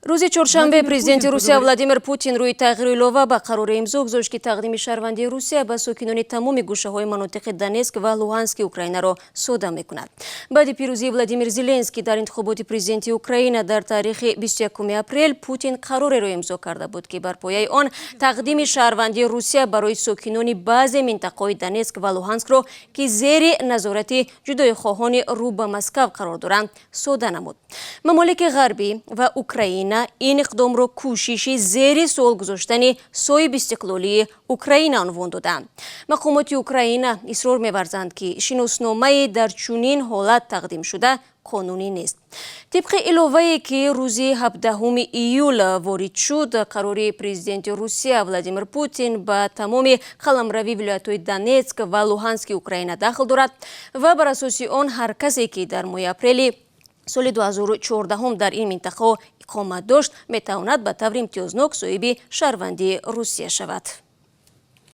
روز چهارشنبه پرزیدنت روسیه ولادیمیر پوتین روی تغییر ایلوه به قرار امضا گذاشت که تقدیم شهروندی روسیه به ساکنان تمام گوشه‌های مناطق دونتسک و لوهانسک اوکراین را صادر می‌کند. بعد پیروزی ولادیمیر زلنسکی در انتخابات پرزیدنتی اوکراین در تاریخ 21 اپریل، پوتین قرار را امضا کرده بود که بر پایه آن تقدیم شهروندی روسیه برای ساکنان بعضی مناطق دونتسک و لوهانسک را که زیر نظارت جدایی‌خواهان رو به مسکو قرار دارند صادر نمود. ممالک غربی و اوکراین این اقدام را کوششی زیر سوال گذاشتن صاحب استقلالی اوکراین عنوان دادند. مقامات اوکراین اصرار می‌ورزند که شناسنامه در چنین حالت تقدیم شده قانونی نیست. طبق ایلوه‌ای که روز 17 ایول وارد شد، قرار پرزیدنت روسیه ولادیمیر پوتین به تمام قلمروی ولایت‌های دونتسک و لوهانسک اوکراین داخل دارد و بر اساس آن هر کسی که در ماه اپریل سال 2014 در این منطقه اقامت داشت میتواند به طور امتیازناک صاحب شهروندی روسیه شود.